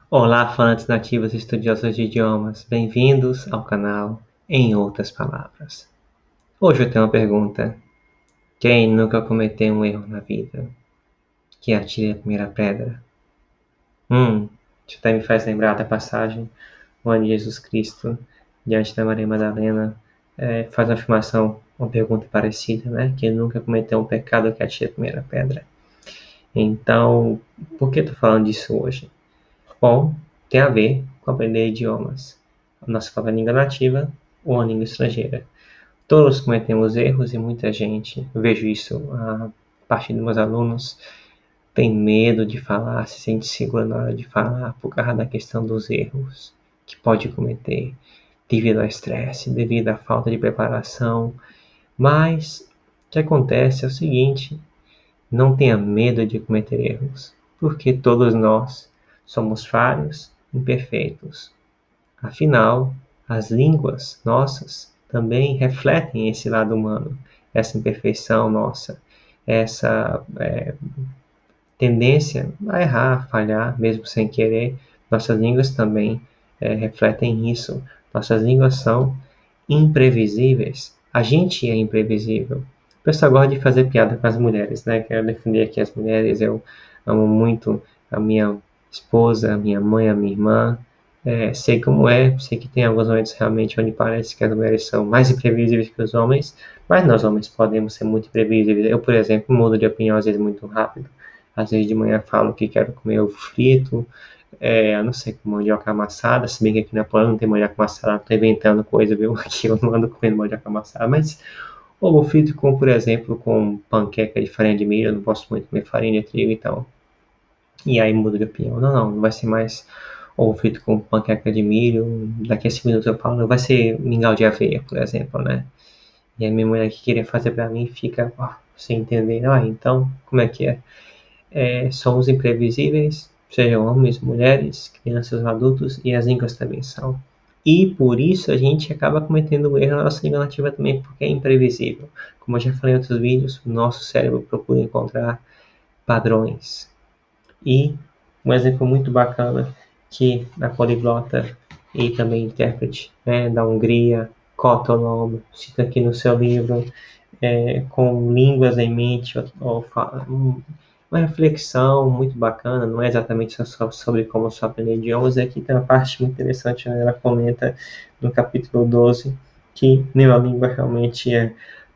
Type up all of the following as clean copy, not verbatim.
Olá, falantes nativos e estudiosos de idiomas, bem-vindos ao canal Em Outras Palavras. Hoje eu tenho uma pergunta: quem nunca cometeu um erro na vida? Que atire a primeira pedra. Isso até me faz lembrar da passagem onde Jesus Cristo, diante da Maria Madalena, faz uma afirmação, uma pergunta parecida, né? Quem nunca cometeu um pecado que atire a primeira pedra. Então, por que eu estou falando disso hoje? Bom, tem a ver com aprender idiomas. A nossa própria língua nativa ou a língua estrangeira. Todos cometemos erros e muita gente, eu vejo isso a partir dos meus alunos, tem medo de falar, se sente seguro na hora de falar por causa da questão dos erros que pode cometer devido ao estresse, devido à falta de preparação. Mas o que acontece é o seguinte: não tenha medo de cometer erros, porque todos nós somos falhos, imperfeitos. Afinal, as línguas nossas também refletem esse lado humano, essa imperfeição nossa, essa tendência a errar, falhar, mesmo sem querer. Nossas línguas também refletem isso. Nossas línguas são imprevisíveis. A gente é imprevisível. O pessoal gosta de fazer piada com as mulheres, né? Quero defender aqui as mulheres. Eu amo muito a minha esposa, a minha mãe, a minha irmã. Sei como é, sei que tem alguns momentos realmente onde parece que as mulheres são mais imprevisíveis que os homens, mas nós homens podemos ser muito imprevisíveis. Eu, por exemplo, mudo de opinião às vezes muito rápido. Às vezes de manhã falo que quero comer ovo frito, eu não sei, com mandioca amassada, se bem que aqui na Polônia não tem mandioca amassada, não tô inventando coisa, viu? Aqui eu não ando comendo mandioca amassada, mas ovo frito com, por exemplo, com panqueca de farinha de milho, eu não gosto muito de comer farinha de trigo, então. E aí muda de opinião. Não vai ser mais ovo frito com panqueca de milho, daqui a 5 minutos eu falo, não vai ser mingau de aveia, por exemplo, né? E a minha mulher que queria fazer pra mim fica sem entender, então, como é que é? Somos imprevisíveis, sejam homens, mulheres, crianças ou adultos, e as línguas também são. E por isso a gente acaba cometendo um erro na nossa língua nativa também, porque é imprevisível. Como eu já falei em outros vídeos, o nosso cérebro procura encontrar padrões. E um exemplo muito bacana que a poliglota e também intérprete da Hungria, Kotonov, cita aqui no seu livro, com línguas em mente, uma reflexão muito bacana, não é exatamente só sobre como só aprender idiomas, aqui tem uma parte muito interessante, onde ela comenta no capítulo 12 que nenhuma língua realmente é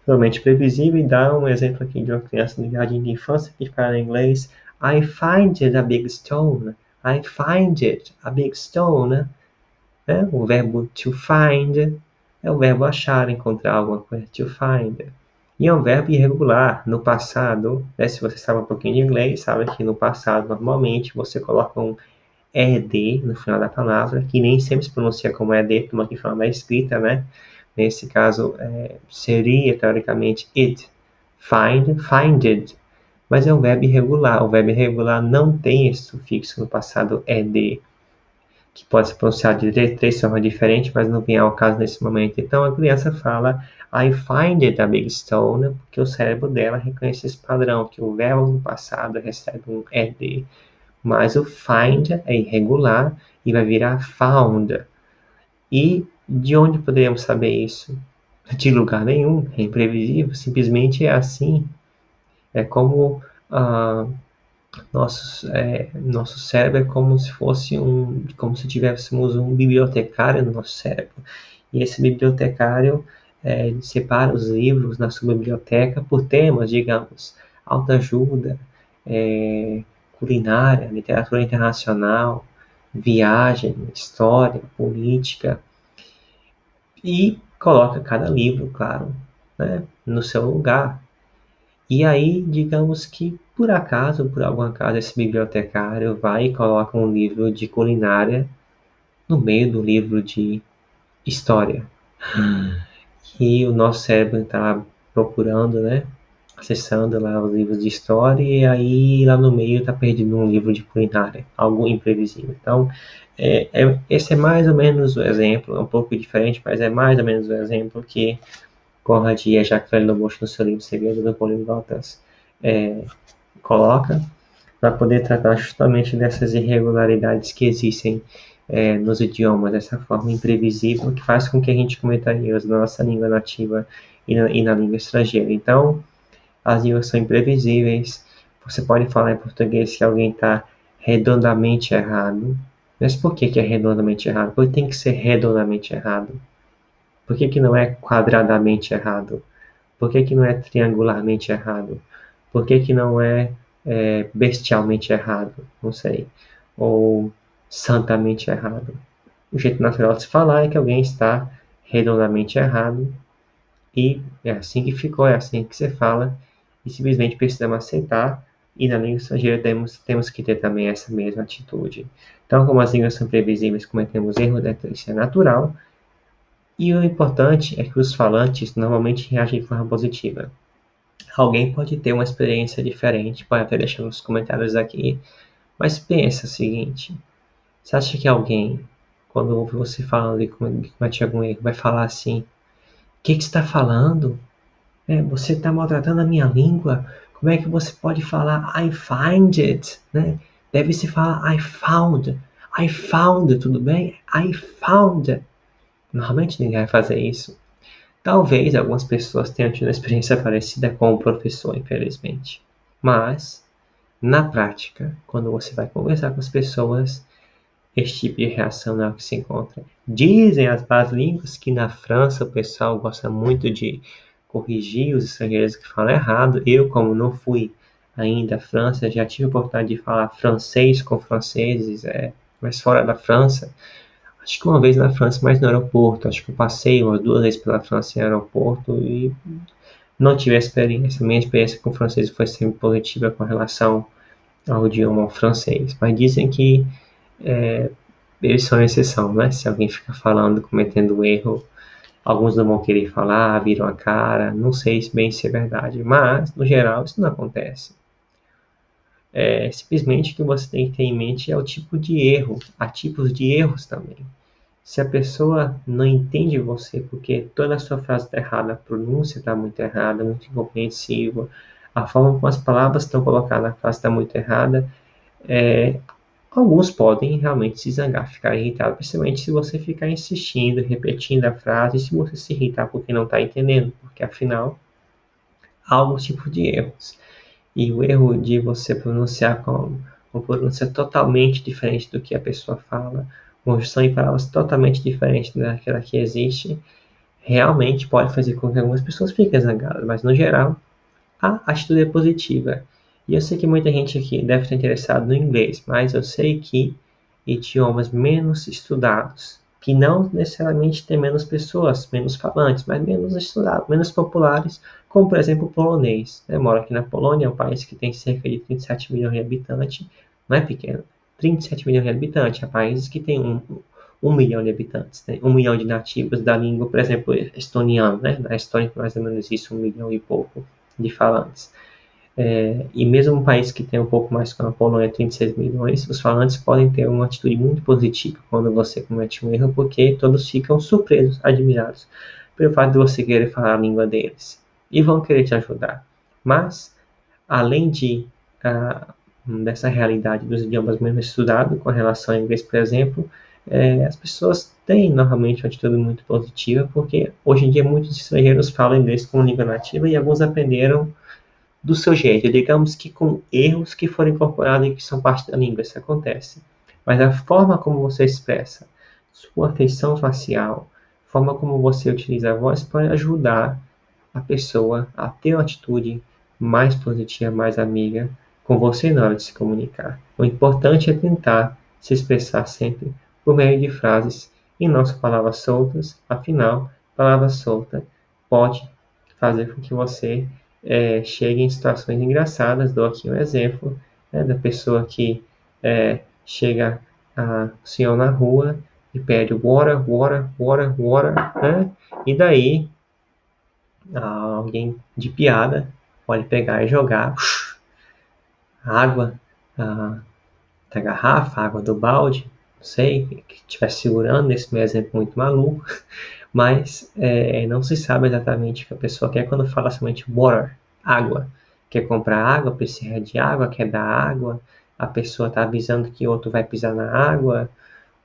totalmente previsível, e dá um exemplo aqui de uma criança no jardim de infância que fala em inglês: I find it a big stone, I find it a big stone. O verbo to find é o verbo achar, encontrar alguma coisa, to find. E é um verbo irregular, no passado, se você sabe um pouquinho de inglês, sabe que no passado, normalmente, você coloca um ed no final da palavra, que nem sempre se pronuncia como ed, como aqui falando da escrita, né? Nesse caso, seria, teoricamente, it, finded, mas é um verbo irregular. O verbo irregular não tem esse sufixo no passado ed, que pode ser pronunciado de 3 formas diferentes, mas não vem ao caso nesse momento. Então a criança fala I find it a big stone, porque o cérebro dela reconhece esse padrão, que o verbo no passado recebe um ed, mas o find é irregular e vai virar found. E de onde poderíamos saber isso? De lugar nenhum, é imprevisível, simplesmente é assim. É como nosso cérebro é como se fosse como se tivéssemos um bibliotecário no nosso cérebro. E esse bibliotecário separa os livros na sua biblioteca por temas, digamos, autoajuda, culinária, literatura internacional, viagem, história, política, e coloca cada livro, claro, né, no seu lugar. E aí, digamos que por acaso, por algum acaso, esse bibliotecário vai e coloca um livro de culinária no meio do livro de história. E o nosso cérebro está procurando, né? Acessando lá os livros de história, e aí lá no meio está perdido um livro de culinária, algo imprevisível. Então, esse é mais ou menos o exemplo, é um pouco diferente, mas é mais ou menos o exemplo que Conrad e Jacques Lobosch no seu livro Segredo do Poliglotas coloca. para poder tratar justamente dessas irregularidades que existem nos idiomas, dessa forma imprevisível que faz com que a gente cometa erros na nossa língua nativa e na língua estrangeira. Então, as línguas são imprevisíveis. Você pode falar em português que alguém está redondamente errado. Mas por que é redondamente errado? Porque tem que ser redondamente errado. Por que não é quadradamente errado? Por que não é triangularmente errado? Por que não é bestialmente errado? Não sei. Ou santamente errado. O jeito natural de se falar é que alguém está redondamente errado e é assim que ficou, é assim que se fala e simplesmente precisamos aceitar e na língua estrangeira temos que ter também essa mesma atitude. Então, como as línguas são previsíveis, cometemos erros, isso é natural e o importante é que os falantes normalmente reagem de forma positiva. Alguém pode ter uma experiência diferente, pode até deixar nos comentários aqui, mas pensa o seguinte, você acha que alguém, quando ouve você falando e comete algum erro, vai falar assim, o que você está falando? Você está maltratando a minha língua? Como é que você pode falar I find it? Né? Deve se falar I found, tudo bem? I found. Normalmente ninguém vai fazer isso. Talvez algumas pessoas tenham tido uma experiência parecida com o professor, infelizmente. Mas, na prática, quando você vai conversar com as pessoas, esse tipo de reação não é o que se encontra. Dizem as más línguas que na França o pessoal gosta muito de corrigir os estrangeiros que falam errado. Eu, como não fui ainda à França, já tive a oportunidade de falar francês com franceses, mas fora da França. Acho que uma vez na França, mas no aeroporto. Acho que eu passei umas 2 vezes pela França em aeroporto e não tive experiência. Minha experiência com o francês foi sempre positiva com relação ao idioma francês. Mas dizem que eles são exceção, né? Se alguém fica falando, cometendo erro, alguns não vão querer falar, viram a cara, não sei bem se é verdade, mas no geral isso não acontece. Simplesmente o que você tem que ter em mente é o tipo de erro, há tipos de erros também. Se a pessoa não entende você porque toda a sua frase está errada, a pronúncia está muito errada, muito incompreensível, a forma como as palavras estão colocadas na frase está muito errada, alguns podem realmente se zangar, ficar irritado, principalmente se você ficar insistindo, repetindo a frase, e se você se irritar porque não está entendendo, porque afinal há alguns tipos de erros. E o erro de você pronunciar com uma pronúncia totalmente diferente do que a pessoa fala, uma junção de palavras totalmente diferente daquela que existe, realmente pode fazer com que algumas pessoas fiquem zangadas, mas no geral a atitude é positiva. E eu sei que muita gente aqui deve estar interessado no inglês, mas eu sei que idiomas menos estudados, que não necessariamente tem menos pessoas, menos falantes, mas menos estudados, menos populares, como por exemplo o polonês. Eu moro aqui na Polônia, é um país que tem cerca de 37 milhões de habitantes, não é pequeno, 37 milhões de habitantes, há países que têm 1 milhão de habitantes, né? 1 milhão de nativos da língua, por exemplo, estoniano, né? Na Estônia mais ou menos isso, 1 milhão e pouco de falantes. E mesmo um país que tem um pouco mais como a Polônia, 36 milhões, os falantes podem ter uma atitude muito positiva quando você comete um erro, porque todos ficam surpresos, admirados pelo fato de você querer falar a língua deles e vão querer te ajudar. Mas, além dessa realidade dos idiomas menos estudados, com relação ao inglês, por exemplo, as pessoas têm normalmente uma atitude muito positiva, porque hoje em dia muitos estrangeiros falam inglês como língua nativa e alguns aprenderam do seu jeito, digamos que com erros que foram incorporados e que são parte da língua, isso acontece. Mas a forma como você expressa, sua feição facial, a forma como você utiliza a voz pode ajudar a pessoa a ter uma atitude mais positiva, mais amiga com você na hora de se comunicar. O importante é tentar se expressar sempre por meio de frases e não só palavras soltas, afinal, palavra solta pode fazer com que você chegue em situações engraçadas. Dou aqui um exemplo da pessoa que chega a senhor na rua e pede water, water, water, water, né? E daí alguém de piada pode pegar e jogar água da garrafa, água do balde, não sei, que estiver segurando, nesse meu exemplo muito maluco, mas não se sabe exatamente o que a pessoa quer quando fala somente water, água. quer comprar água, precisa de água, quer dar água, a pessoa está avisando que outro vai pisar na água,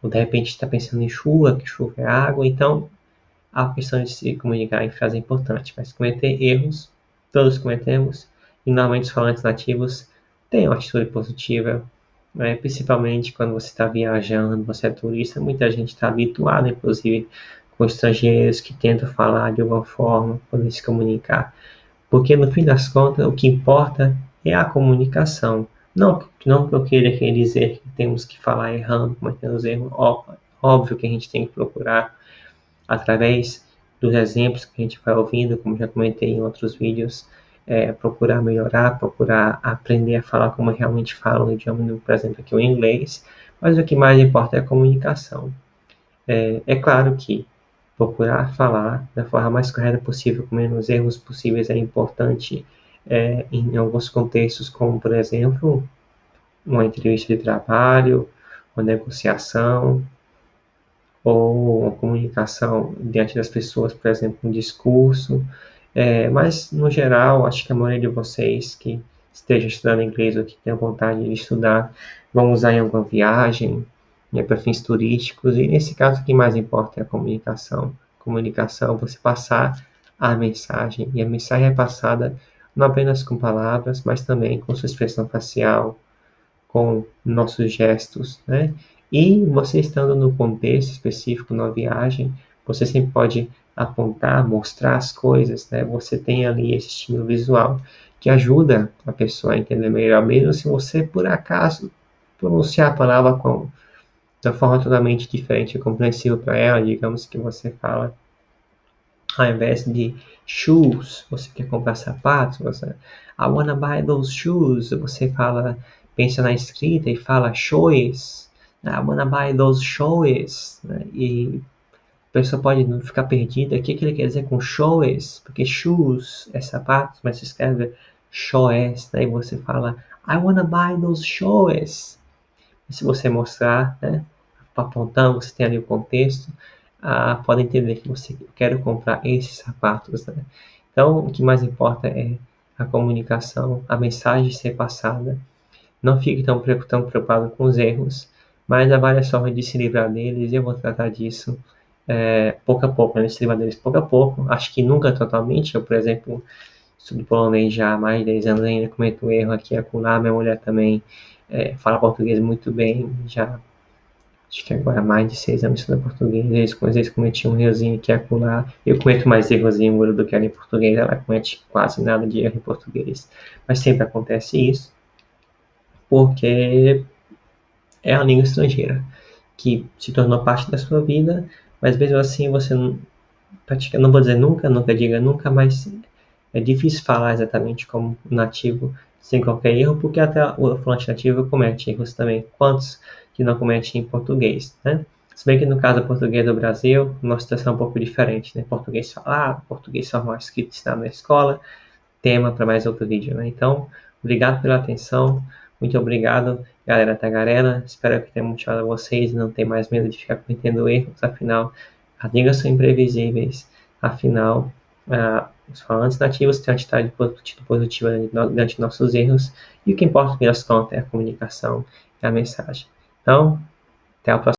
ou de repente está pensando em chuva, que chuva é água. Então, a questão de se comunicar em frase é importante, mas cometer erros, todos cometemos, e normalmente os falantes nativos têm uma atitude positiva, né? Principalmente quando você está viajando, você é turista, muita gente está habituada, inclusive, com estrangeiros que tentam falar de alguma forma, poder se comunicar. Porque no fim das contas, o que importa é a comunicação. Não que eu queira dizer que temos que falar errando, cometendo erros. Óbvio que a gente tem que procurar, através dos exemplos que a gente vai ouvindo, como já comentei em outros vídeos, procurar melhorar, procurar aprender a falar como realmente falam o idioma, por exemplo, aqui o inglês. Mas o que mais importa é a comunicação. É claro que procurar falar da forma mais correta possível, com menos erros possíveis, é importante em alguns contextos, como, por exemplo, uma entrevista de trabalho, uma negociação, ou uma comunicação diante das pessoas, por exemplo, um discurso. Mas, no geral, acho que a maioria de vocês que esteja estudando inglês ou que tenha vontade de estudar, vão usar em alguma viagem, para fins turísticos, e nesse caso o que mais importa é a comunicação. Comunicação, você passar a mensagem, e a mensagem é passada não apenas com palavras, mas também com sua expressão facial, com nossos gestos, né? E você estando no contexto específico, na viagem, você sempre pode apontar, mostrar as coisas, né? Você tem ali esse estímulo visual que ajuda a pessoa a entender melhor, mesmo se você, por acaso, pronunciar a palavra de uma forma totalmente diferente e compreensível para ela. Digamos que você fala, ao invés de shoes, você quer comprar sapatos, I wanna buy those shoes, você fala, pensa na escrita e fala shoes, I wanna buy those shoes, né? E a pessoa pode ficar perdida, o que ele quer dizer com shoes, porque shoes é sapatos, mas se escreve shoes, daí você fala, I wanna buy those shoes. E se você mostrar, né, apontando, você tem ali o contexto, pode entender que você quer comprar esses sapatos, né? Então, o que mais importa é a comunicação, a mensagem ser passada. Não fique tão preocupado com os erros, mas há várias formas de se livrar deles, e eu vou tratar disso pouco a pouco, né? Se livrar deles pouco a pouco. Acho que nunca totalmente. Eu, por exemplo, estudo polonês já há mais de 10 anos, ainda cometo um erro aqui e acolá. Minha mulher também fala português muito bem, já acho que agora há mais de 6 anos estuda português. Às vezes cometi um errozinho aqui e acolá. Eu cometo mais erros em húngaro do que ela em português, ela comete quase nada de erro em português. Mas sempre acontece isso, porque é a língua estrangeira que se tornou parte da sua vida, mas mesmo assim você não pratica, não vou dizer nunca, nunca diga nunca, mas é difícil falar exatamente como nativo sem qualquer erro, porque até o falante nativo comete erros também. Quantos que não comete em português, né? Se bem que no caso do português do Brasil, a nossa situação é um pouco diferente, né? Português falado, português formal escrito ensinado na escola, tema para mais outro vídeo, né? Então, obrigado pela atenção, muito obrigado, galera tagarela, espero que tenha motivado vocês e não ter mais medo de ficar cometendo erros, afinal, as línguas são imprevisíveis, afinal, os falantes nativos têm uma atitude positiva diante de nossos erros, e o que importa, no fim das contas, é a comunicação e a mensagem. Então, até a próxima.